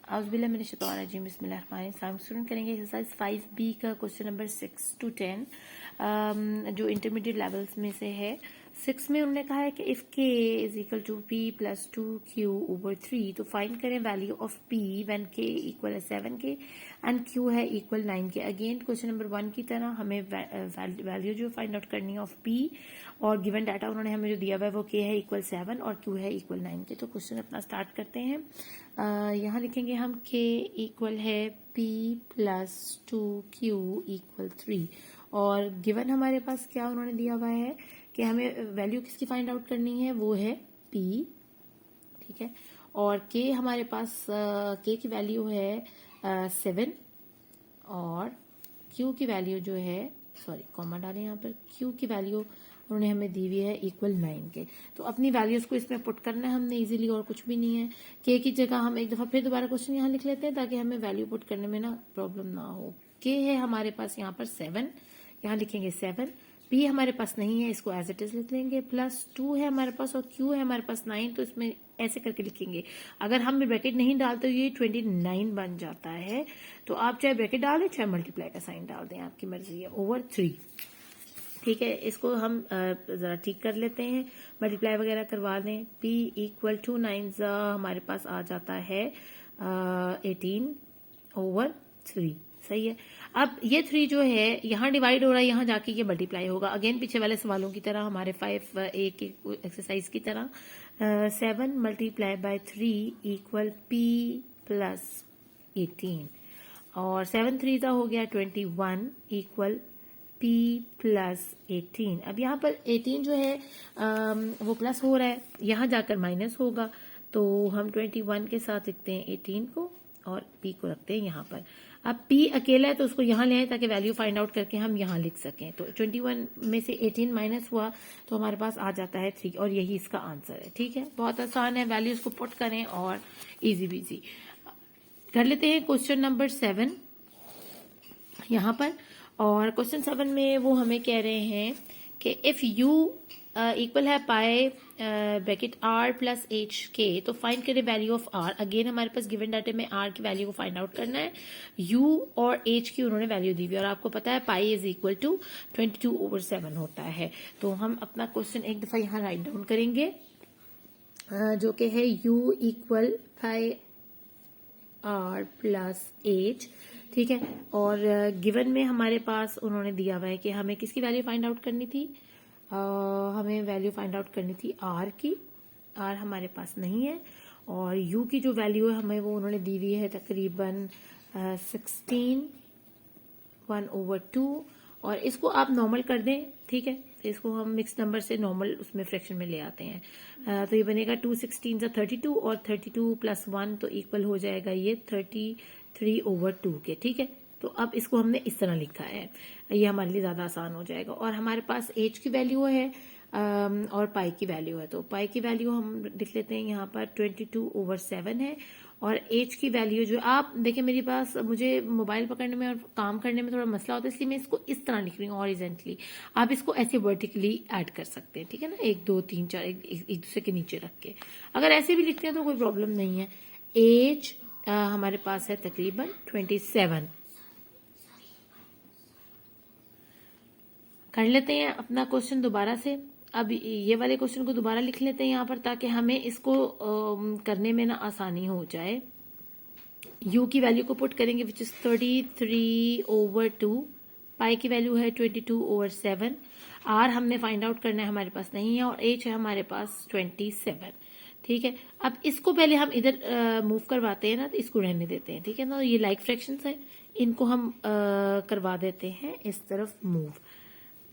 बिस्मिल्लाहिर्रहमानिर्रहीम स्टूडेंट करेंगे exercise 5B का क्वेश्चन नंबर 6 to 10 जो इंटरमीडिएट लेवल्स में से है। 6 में उन्होंने कहा है कि if k is equal to p plus 2q over 3 तो फाइंड करें value of p when k equal है 7k एंड q है equal 9k। Again question number 1 की तरह हमें वैल्यू जो फाइंड आउट करनी है ऑफ p और गिवन डाटा उन्होंने हमें जो दिया हुआ है वो k है इक्वल 7 और q है इक्वल 9k। तो क्वेश्चन अपना स्टार्ट करते हैं। यहाँ लिखेंगे हम k इक्वल है p प्लस 2q इक्वल 3 और गिवन हमारे पास क्या उन्होंने दिया हुआ है कि हमें वैल्यू किसकी फाइंड आउट करनी है, वो है p, ठीक है। और k हमारे पास k की वैल्यू है 7 और q की वैल्यू जो है, सॉरी कॉमा डालें यहाँ पर, q की वैल्यू उन्होंने हमें दी हुई है इक्वल 9 के। तो अपनी वैल्यूज को इसमें पुट करना है हमने इजीली, और कुछ भी नहीं है। k की जगह हम एक दफा फिर दोबारा क्वेश्चन यहाँ लिख लेते हैं ताकि हमें वैल्यू पुट करने में ना प्रॉब्लम ना हो। k है हमारे पास यहाँ पर 7, यहाँ लिखेंगे 7। p हमारे पास नहीं है, इसको एज इट इज लिख लेंगे। प्लस 2 है हमारे पास और q है हमारे पास 9, तो इसमें ऐसे करके लिखेंगे। अगर हम ब्रैकेट नहीं डालते ये 29 बन जाता है। तो आप चाहे ब्रैकेट डाल दें चाहे मल्टीप्लाई का साइन डाल दें, आपकी मर्जी है, ओवर 3, ठीक है। इसको हम जरा ठीक कर लेते हैं, मल्टीप्लाई वगैरह करवा दें। p इक्वल टू 9 हमारे पास आ जाता है 18 ओवर 3, सही है। अब ये 3 जो है यहाँ डिवाइड हो रहा है, यहाँ जाके ये मल्टीप्लाई होगा। अगेन पीछे वाले सवालों की तरह, हमारे 5A की एक्सरसाइज की तरह 7 multiply by 3 equal p plus 18 और 7 3 हो गया 21 इक्वल p प्लस 18। अब यहाँ पर 18 जो है वो प्लस हो रहा है, यहाँ जाकर माइनस होगा, तो हम 21 के साथ लिखते हैं 18 को और p को रखते हैं यहाँ पर। अब p अकेला है तो उसको यहाँ ले आए ताकि वैल्यू फाइंड आउट करके हम यहाँ लिख सकें। तो 21 में से 18 माइनस हुआ तो हमारे पास आ जाता है 3 और यही इसका आंसर है, ठीक है। बहुत आसान है, वैल्यूज को पुट करें और इजी बीजी कर लेते हैं। क्वेश्चन नंबर 7 यहाँ पर, और क्वेश्चन 7 में वो हमें कह रहे हैं कि इफ u इक्वल है पाई ब्रैकेट r प्लस एच के, तो फाइंड करें वैल्यू ऑफ r। अगेन हमारे पास गिवन डाटे में r की वैल्यू को फाइंड आउट करना है। u और h की उन्होंने वैल्यू दी हुई और आपको पता है pi is equal to 22 over 7 होता है। तो हम अपना क्वेश्चन एक दफा यहाँ राइट डाउन करेंगे जो कि है u equal pi r plus h, ठीक है। और गिवन में हमारे पास उन्होंने दिया हुआ है कि हमें किसकी वैल्यू फाइंड आउट करनी थी, हमें वैल्यू फाइंड आउट करनी थी r की। r हमारे पास नहीं है और u की जो वैल्यू है हमें वो उन्होंने दी हुई है तकरीबन 16 1 ओवर 2, और इसको आप नॉर्मल कर दें, ठीक है। तो इसको हम मिक्स नंबर से नॉर्मल उसमें फ्रैक्शन में ले आते हैं। तो ये बनेगा 2 16 32 और 32 प्लस 1 तो इक्वल हो जाएगा ये 33 ओवर 2 के, ठीक है। तो अब इसको हमने इस तरह लिखा है, ये हमारे लिए ज्यादा आसान हो जाएगा। और हमारे पास h की वैल्यू है और पाई की वैल्यू है, तो पाई की वैल्यू हम लिख लेते हैं यहाँ पर 22 ओवर 7 है। और h की वैल्यू जो, आप देखिए मेरे पास, मुझे मोबाइल पकड़ने में और काम करने में थोड़ा मसला होता है, इसलिए मैं इसको इस तरह लिख रही हूँ हॉरिजॉन्टली। आप इसको ऐसे वर्टिकली ऐड कर सकते हैं, ठीक है ना, 1 2 3 4 एक दूसरे के नीचे रख के। अगर ऐसे भी लिखते हैं तो कोई प्रॉब्लम नहीं है। h हमारे पास है तकरीबन 27। कर लेते हैं अपना क्वेश्चन दोबारा से। अब ये वाले क्वेश्चन को दोबारा लिख लेते हैं यहाँ पर ताकि हमें इसको करने में ना आसानी हो जाए। u की वैल्यू को पुट करेंगे विच इज 33 ओवर 2, पाई की वैल्यू है 22 ओवर 7, r हमने फाइंड आउट करना है, हमारे पास नहीं है, और h है हमारे पास 27, ठीक है। अब इसको पहले हम इधर मूव करवाते हैं ना, तो इसको रहने देते हैं, ठीक है ना। ये लाइक फ्रैक्शंस हैं, इनको हम करवा देते हैं इस तरफ मूव।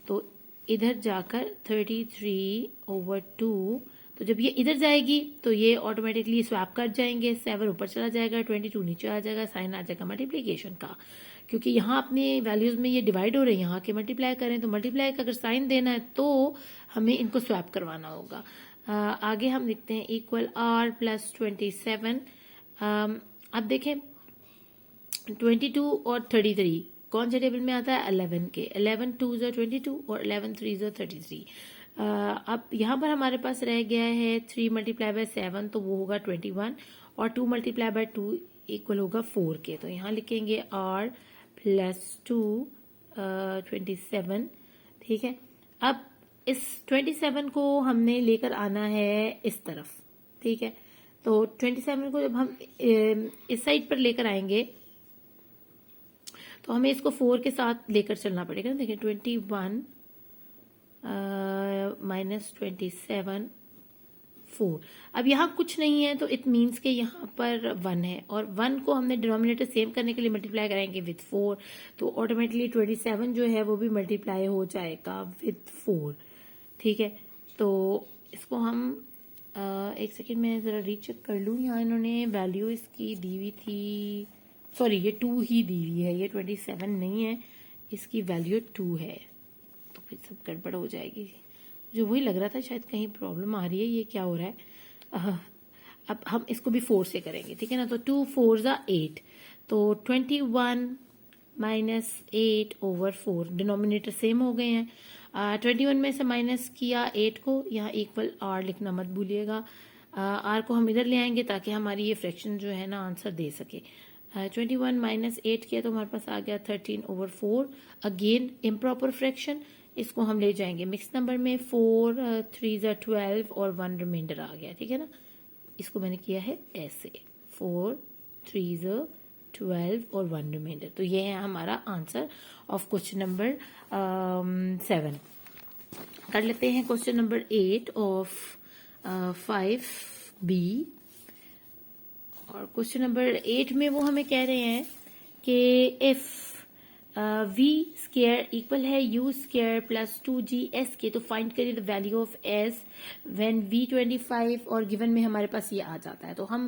तो इधर जाकर 33 ओवर 2, तो जब ये इधर जाएगी तो ये ऑटोमेटिकली स्वैप कर जाएंगे, 7 ऊपर चला जाएगा, 22 नीचे आ जाएगा, साइन आ जाएगा मल्टीप्लीकेशन का। क्योंकि यहाँ अपने वैल्यूज में ये डिवाइड हो रहे हैं, यहाँ के मल्टीप्लाई करें तो मल्टीप्लाई का अगर साइन देना है तो हमें इनको स्वैप करवाना होगा। आगे हम लिखते हैं इक्वल r प्लस 27। अब देखें 22 और 33 कौन से टेबल में आता है, 11 के। 11 2 22 और 11 3 33। अब यहाँ पर हमारे पास रह गया है 3 मल्टीप्लाई बाय 7, तो वो होगा 21, और 2 मल्टीप्लाई बाय 2 इक्वल होगा 4 के। तो यहाँ लिखेंगे r प्लस 2 27, ठीक है। अब इस 27 को हमने लेकर आना है इस तरफ, ठीक है। तो 27 को जब हम इस साइड पर लेकर आएंगे तो हमें इसको 4 के साथ लेकर चलना पड़ेगा। देखिए 21 माइनस 27 4। अब यहाँ कुछ नहीं है तो इट मीन्स के यहाँ पर 1 है, और 1 को हमने डिनोमिनेटर सेम करने के लिए मल्टीप्लाई कराएंगे विद 4, तो ऑटोमेटिकली 27 जो है वो भी मल्टीप्लाई हो जाएगा विद 4, ठीक है। तो इसको हम एक सेकेंड में ज़रा रीचेक कर लूँ। यहाँ इन्होंने वैल्यू इसकी दी हुई थी, सॉरी ये 2 ही दी हुई है, ये 27 नहीं है, इसकी वैल्यू 2 है, तो फिर सब गड़बड़ हो जाएगी। जो वही लग रहा था शायद कहीं प्रॉब्लम आ रही है, ये क्या हो रहा है। अब हम इसको भी 4 से करेंगे, ठीक है ना। तो 2 4 ज़ा 8, तो 21 माइनस 8 ओवर 4, डिनोमिनेटर सेम हो गए हैं। 21 में से माइनस किया 8 को, यहाँ इक्वल r लिखना मत भूलिएगा। r को हम इधर ले आएंगे ताकि हमारी ये फ्रैक्शन जो है ना आंसर दे सके। 21 माइनस 8 किया तो हमारे पास आ गया 13 ओवर 4। अगेन इम्प्रॉपर फ्रैक्शन, इसको हम ले जाएंगे मिक्स नंबर में। 4 3 ज़ा 12 और 1 रिमाइंडर आ गया, ठीक है ना। इसको मैंने किया है ऐसे, 4 3 ज़ा 12 और 1 रिमाइंडर। तो ये है हमारा आंसर ऑफ क्वेश्चन नंबर 7। कर लेते हैं क्वेश्चन नंबर 8 ऑफ 5B। और क्वेश्चन नंबर 8 में वो हमें कह रहे हैं कि इफ v स्क्वायर इक्वल है u स्क्वायर प्लस 2gs के, तो फाइंड करिए the value of s when v 25, और गिवन में हमारे पास ये आ जाता है। तो हम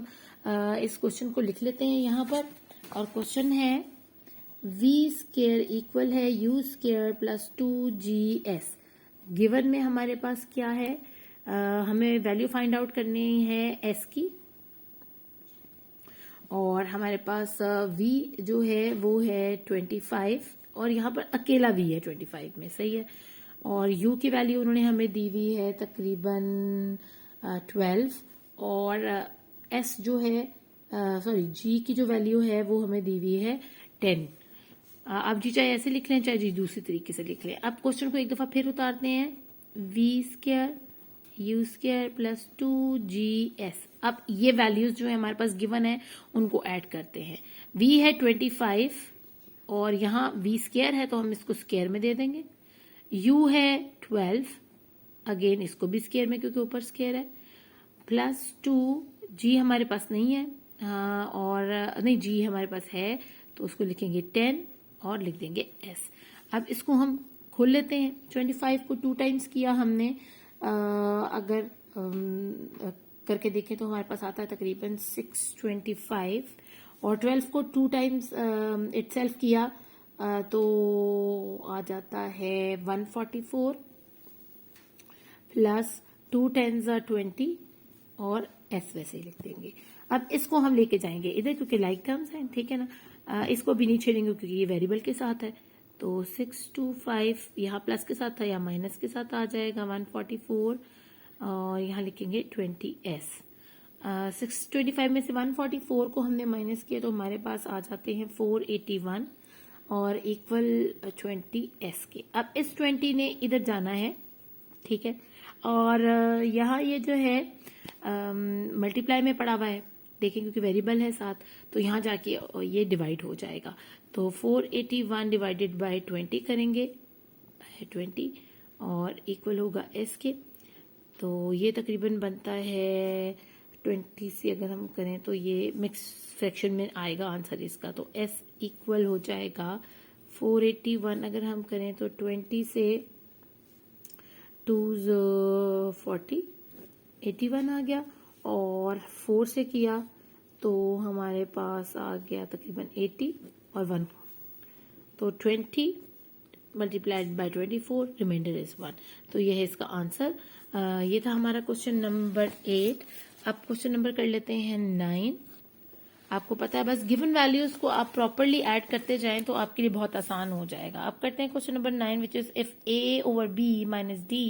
इस क्वेश्चन को लिख लेते हैं यहाँ पर, और क्वेश्चन है v स्क्वायर इक्वल है u square plus 2gs। Given में हमारे पास क्या है, हमें वैल्यू फाइंड आउट करनी है s की, और हमारे पास v जो है वो है 25, और यहाँ पर अकेला v है 25 में, सही है। और u की वैल्यू उन्होंने हमें दी हुई है तकरीबन 12, और s जो है सॉरी g की जो वैल्यू है वो हमें दी हुई है 10। आप जी चाहे ऐसे लिख लें, चाहे जी दूसरी तरीके से लिख लें। अब क्वेश्चन को एक दफा फिर उतारते हैं, v square u square plus 2gs। अब ये वैल्यूज जो है हमारे पास गिवन है उनको ऐड करते हैं। v है 25 और यहाँ v स्क्वायर है तो हम इसको स्क्वायर में दे देंगे। u है 12, अगेन इसको भी स्क्वायर में क्योंकि ऊपर स्क्वायर है, प्लस 2, g हमारे पास नहीं है, और नहीं g हमारे पास है तो उसको लिखेंगे 10 और लिख देंगे s। अब इसको हम खोल लेते हैं। 25 को 2 टाइम्स किया हमने, अगर करके देखें तो हमारे पास आता है तकरीबन 625, और 12 को 2 टाइम्स इटसेल्फ किया तो आ जाता है 144, प्लस 2 10s are 20, और s वैसे ही लिख देंगे। अब इसको हम लेके जाएंगे इधर क्योंकि लाइक टर्म्स हैं, ठीक है ना। इसको भी नहीं छेड़ेंगे क्योंकि ये वेरिएबल के साथ है, तो 625 यहाँ प्लस के साथ था या माइनस के साथ आ जाएगा 144, और यहाँ लिखेंगे 20s। 625 में से 144 को हमने माइनस किया तो हमारे पास आ जाते हैं 481 और इक्वल 20s के। अब इस 20 ने इधर जाना है, ठीक है, और यहाँ ये जो है मल्टीप्लाई में पड़ा हुआ है, देखें क्योंकि वेरिएबल है साथ, तो यहाँ जाके ये डिवाइड हो जाएगा। तो 481 डिवाइडेड बाय 20 करेंगे 20, और इक्वल होगा s के। तो ये तकरीबन बनता है 20 से अगर हम करें तो ये मिक्स फ्रैक्शन में आएगा आंसर इसका, तो s इक्वल हो जाएगा 481 अगर हम करें तो 20 से 2 40 81 आ गया, और 4 से किया तो हमारे पास आ गया तकरीबन 80 और 1, तो 20 मल्टीप्लाइड बाय 24, रिमाइंडर इज 1। तो ये है इसका आंसर। ये था हमारा क्वेश्चन नंबर 8। अब क्वेश्चन नंबर कर लेते हैं 9। आपको पता है बस गिवन वैल्यूज को आप प्रॉपरली ऐड करते जाएं तो आपके लिए बहुत आसान हो जाएगा। अब करते हैं question number 9 which is if a over b minus d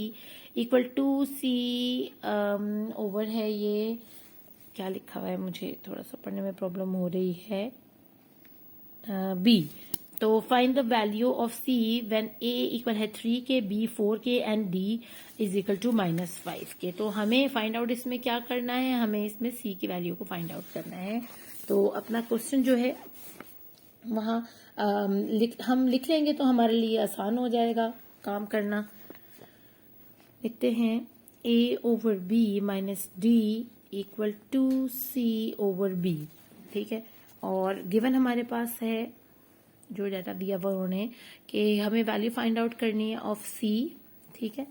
equal to c over है ये क्या लिखा हुआ है, मुझे थोड़ा सा पढ़ने में प्रॉब्लम हो रही है। बी, तो find the value of C when A equal है 3 के, बी 4 के and D is equal to -5 के। तो हमें फाइंड आउट इसमें क्या करना है, हमें इसमें सी की वैल्यू को फाइंड आउट करना है। तो अपना क्वेश्चन जो है वहाँ हम लिख लेंगे तो हमारे लिए आसान हो जाएगा काम करना। लिखते हैं a over b minus D equal to C over b, ठीक है। और गिवन हमारे पास है जो डाटा दिया हुआ उन्होंने कि हमें वैल्यू फाइंड आउट करनी है ऑफ c, ठीक है।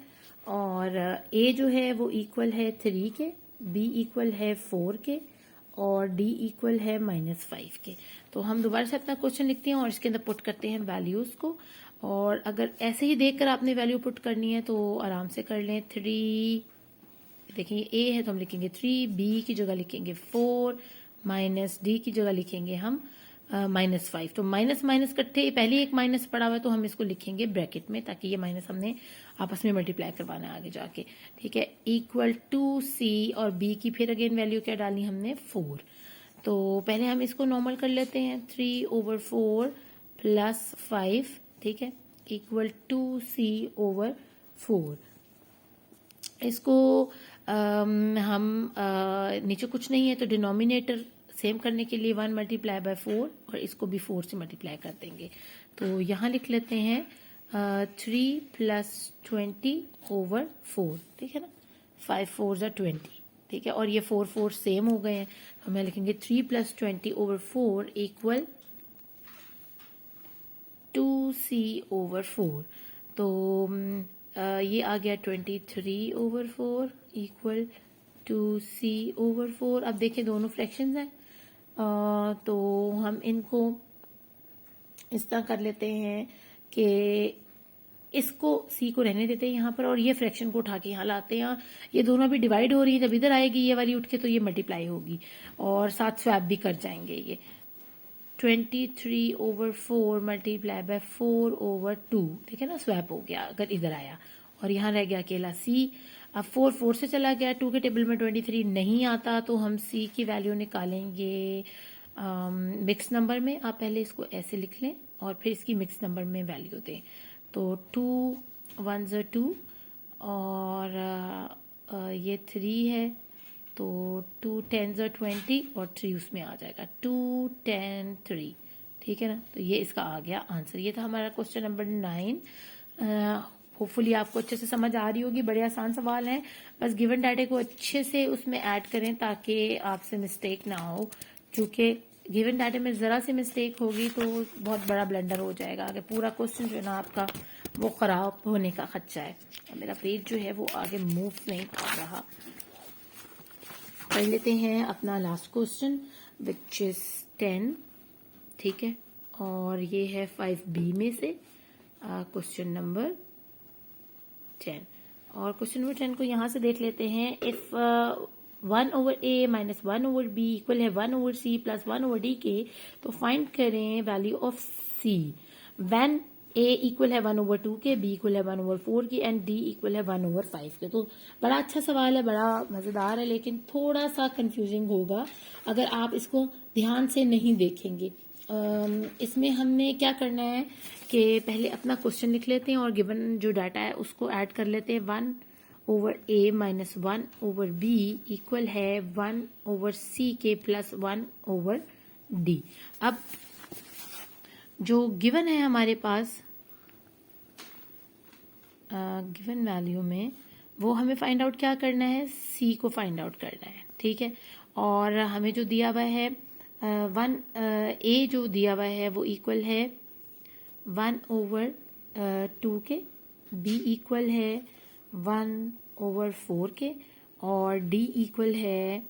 और a जो है वो इक्वल है 3 के, b इक्वल है 4 के और d इक्वल है -5 के। तो हम दोबारा से अपना क्वेश्चन लिखते हैं और इसके अंदर पुट करते हैं वैल्यूज को। और अगर ऐसे ही देखकर आपने वैल्यू पुट करनी है तो आराम से कर लें। 3, देखिए a है तो हम लिखेंगे 3, b की जगह लिखेंगे 4, माइनस डी की जगह लिखेंगे हम -5। तो माइनस माइनस इकट्ठे, पहले एक माइनस पड़ा हुआ है तो हम इसको लिखेंगे ब्रैकेट में, ताकि ये माइनस हमने आपस में मल्टीप्लाई करवाना है आगे जाके, ठीक है। इक्वल टू सी और बी की फिर अगेन वैल्यू क्या डाली हमने 4। तो पहले हम इसको नॉर्मल कर लेते हैं, 3 ओवर 4 प्लस 5, ठीक है, इक्वल टू सी ओवर 4। इसको हम नीचे कुछ नहीं है तो डिनोमिनेटर सेम करने के लिए 1 मल्टीप्लाई बाय 4 और इसको भी 4 से मल्टीप्लाई कर देंगे। तो यहाँ लिख लेते हैं 3 प्लस 20 ओवर 4, ठीक है ना, 5 4 जा 20, ठीक है। और ये 4 4 सेम हो गए हैं, हम यहाँ लिखेंगे 3 plus 20 over 4 equal 2c over 4। तो ये आ गया 23 ओवर 4 इक्वल 2c ओवर 4। अब देखिए दोनों फ्रैक्शंस हैं, तो हम इनको इस तरह कर लेते हैं कि इसको c को रहने देते हैं यहाँ पर और ये फ्रैक्शन को उठा के यहाँ लाते हैं। ये दोनों भी डिवाइड हो रही है, जब इधर आएगी ये वाली उठ के तो ये मल्टीप्लाई होगी और साथ स्वैप भी कर जाएंगे। ये 23 ओवर 4 मल्टीप्लाई बाय 4 ओवर 2, ठीक है ना, स्वैप हो गया अगर इधर आया। और यहाँ रह गया अकेला c। अब 4 4 से चला गया, 2 के टेबल में 23 नहीं आता तो हम c की वैल्यू निकालेंगे मिक्स नंबर में। आप पहले इसको ऐसे लिख लें और फिर इसकी मिक्स नंबर में वैल्यू दें। तो 2 1 2 और ये 3 है तो 2 10 20 और 3 उसमें आ जाएगा, 2 10 3, ठीक है ना। तो ये इसका आ गया आंसर। ये था हमारा क्वेश्चन नंबर 9। होपफुली आपको अच्छे से समझ आ रही होगी, बड़े आसान सवाल हैं। बस गिवन डाटा को अच्छे से उसमें ऐड करें ताकि आपसे मिस्टेक ना हो, क्योंकि गिवन डाटा में ज़रा सी मिस्टेक होगी तो बहुत बड़ा ब्लंडर हो जाएगा। आगे पूरा क्वेश्चन जो है ना आपका वो ख़राब होने का खदशा है। मेरा पेज जो है वो आगे मूव नहीं कर रहा। कर लेते हैं अपना लास्ट क्वेश्चन विच इज़ 10, ठीक है। और ये है 5B में से क्वेश्चन नंबर 10। और क्वेश्चन नंबर 10 को यहाँ से देख लेते हैं। If 1 over a minus 1 over b equal है 1 over c plus 1 over d के, तो फाइंड करें value of c when a equal है 1 ओवर 2 के, b इक्वल है 1 ओवर 4 की एंड d इक्वल है 1 ओवर 5 के। तो बड़ा अच्छा सवाल है, बड़ा मज़ेदार है, लेकिन थोड़ा सा कंफ्यूजिंग होगा अगर आप इसको ध्यान से नहीं देखेंगे। इसमें हमने क्या करना है कि पहले अपना क्वेश्चन लिख लेते हैं और गिवन जो डाटा है उसको ऐड कर लेते हैं। 1 over a minus 1 over b equal है 1 ओवर c के प्लस 1 ओवर d। अब जो गिवन है हमारे पास गिवन वैल्यू में, वो हमें फाइंड आउट क्या करना है, c को फाइंड आउट करना है, ठीक है। और हमें जो दिया हुआ है a जो दिया हुआ है वो इक्वल है 1 ओवर 2 के, b इक्वल है 1 ओवर 4 के और d इक्वल है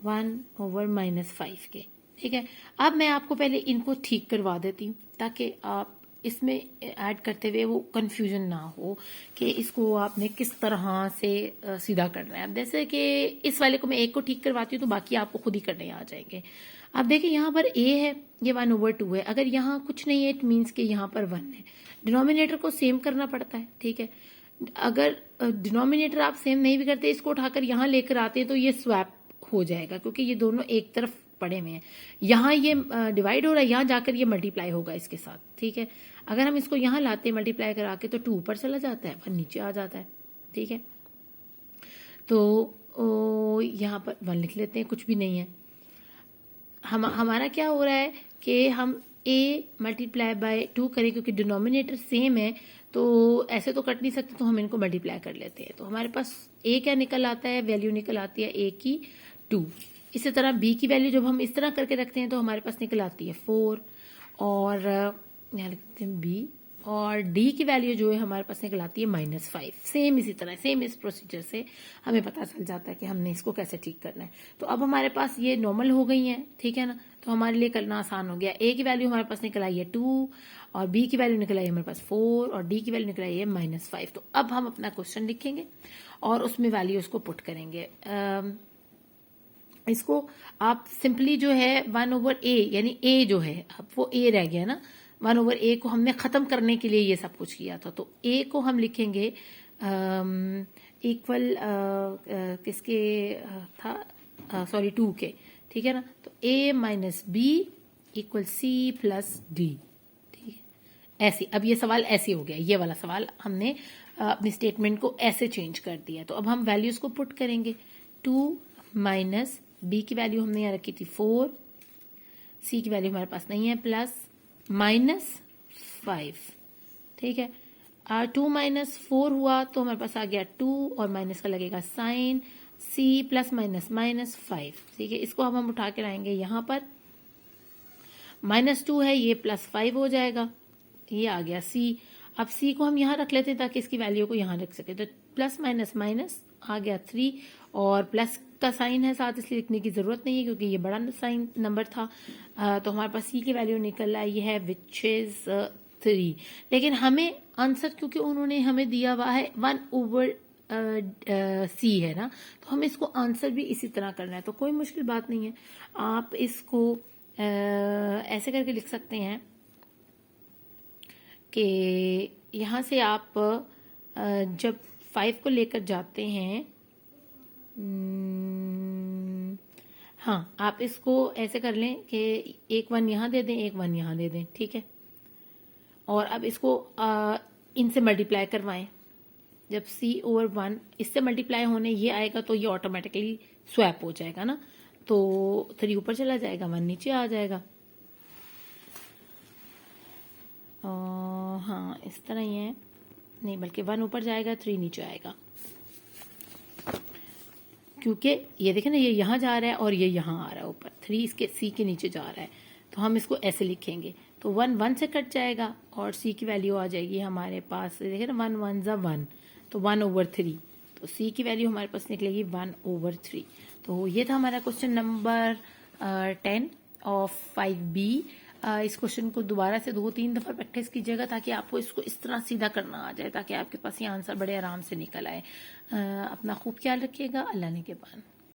1 ओवर -5 के, ठीक है। अब मैं आपको पहले इनको ठीक करवा देती हूँ ताकि आप इसमें ऐड करते हुए वो कंफ्यूजन ना हो कि इसको आपने किस तरह से सीधा करना है। अब जैसे कि इस वाले को मैं एक को ठीक करवाती हूँ तो बाकी आपको खुद ही करने आ जाएंगे। अब देखिए यहाँ पर a है, ये 1 ओवर 2 है। अगर यहाँ कुछ नहीं है इट मीन्स कि यहाँ पर 1 है। डिनोमिनेटर को सेम करना पड़ता है, ठीक है। अगर डिनोमिनेटर आप सेम नहीं भी करते, इसको उठाकर यहाँ लेकर आते हैं तो ये स्वैप हो जाएगा क्योंकि ये दोनों एक तरफ पड़े हुए हैं। यहाँ ये डिवाइड हो रहा है, यहाँ जाकर ये मल्टीप्लाई होगा इसके साथ, ठीक है। अगर हम इसको यहाँ लाते हैं मल्टीप्लाई करा के तो 2 ऊपर चला जाता है, 1 नीचे आ जाता है, ठीक है। तो यहाँ पर 1 लिख लेते हैं, कुछ भी नहीं है। हमारा क्या हो रहा है कि हम a मल्टीप्लाई बाय 2 करें क्योंकि डिनोमिनेटर सेम है, तो ऐसे तो कट नहीं सकते, तो हम इनको मल्टीप्लाई कर लेते हैं। तो हमारे पास a क्या निकल आता है, वैल्यू निकल आती है a की 2। इसी तरह b की वैल्यू जब हम इस तरह करके रखते हैं तो हमारे पास निकल आती है 4, और यहाँ लिखते हैं b, और d की वैल्यू जो है हमारे पास निकल आती है -5। सेम इसी तरह, सेम इस प्रोसीजर से हमें पता चल जाता है कि हमने इसको कैसे ठीक करना है। तो अब हमारे पास ये नॉर्मल हो गई है, ठीक है ना, तो हमारे लिए करना आसान हो गया। a की वैल्यू हमारे पास निकल आई है 2, और b की वैल्यू निकल आई है हमारे पास 4, और d की वैल्यू निकल आई है -5। तो अब हम अपना क्वेश्चन लिखेंगे और उसमें वैल्यूज को पुट करेंगे। इसको आप सिंपली जो है 1/a, यानी a जो है अब वो a रह गया ना, 1/a को हमने खत्म करने के लिए ये सब कुछ किया था। तो a को हम लिखेंगे इक्वल किसके था, सॉरी 2 के, ठीक है ना। तो a minus B equal c plus D, ठीक है। ऐसे अब ये सवाल ऐसे हो गया, ये वाला सवाल हमने अपनी स्टेटमेंट को ऐसे चेंज कर दिया। तो अब हम वैल्यूज को पुट करेंगे। 2 माइनस बी की वैल्यू हमने यहाँ रखी थी 4, सी की वैल्यू हमारे पास नहीं है, प्लस -5, ठीक है। 2 माइनस 4 हुआ तो हमारे पास आ गया 2, और माइनस का लगेगा साइन, सी प्लस माइनस -5, ठीक है। इसको अब हम उठा के लाएंगे यहाँ पर, -2 है, ये +5 हो जाएगा, ये आ गया सी। अब सी को हम यहाँ रख लेते हैं ताकि इसकी वैल्यू को यहाँ रख सके। तो प्लस माइनस माइनस आ गया 3, और प्लस का साइन है साथ, इसलिए लिखने की जरूरत नहीं है क्योंकि ये बड़ा साइन नंबर था। तो हमारे पास सी की वैल्यू निकल आई है विच इज 3। लेकिन हमें आंसर, क्योंकि उन्होंने हमें दिया हुआ है 1/c है ना, तो हमें इसको आंसर भी इसी तरह करना है। तो कोई मुश्किल बात नहीं है, आप इसको ऐसे करके लिख सकते हैं कि यहाँ से आप जब 5 को लेकर जाते हैं, हाँ, आप इसको ऐसे कर लें कि एक 1 यहाँ दे दें, एक 1 यहाँ दे दें, ठीक है। और अब इसको इनसे मल्टीप्लाई करवाएं। जब c/1 इससे मल्टीप्लाई होने ये आएगा तो ये ऑटोमेटिकली स्वैप हो जाएगा ना, तो 3 ऊपर चला जाएगा, 1 नीचे आ जाएगा। हाँ, इस तरह ही है, नहीं बल्कि 1 ऊपर जाएगा, 3 नीचे आएगा, क्योंकि ये देखें ना, ये यहाँ जा रहा है और ये यहाँ आ रहा है ऊपर, 3 इसके c के नीचे जा रहा है। तो हम इसको ऐसे लिखेंगे, तो 1 1 से कट जाएगा और c की वैल्यू आ जाएगी हमारे पास, देखें ना, 1 1 ज़ा 1, तो 1/3। तो c की वैल्यू हमारे पास निकलेगी 1/3। तो ये था हमारा क्वेश्चन नंबर 10 ऑफ 5B। इस क्वेश्चन को दोबारा से 2-3 दफा प्रैक्टिस कीजिएगा ताकि आपको इसको इस तरह सीधा करना आ जाए, ताकि आपके पास ये आंसर बड़े आराम से निकल आए। अपना खूब ख्याल रखिएगा। अल्लाह ने के बाद।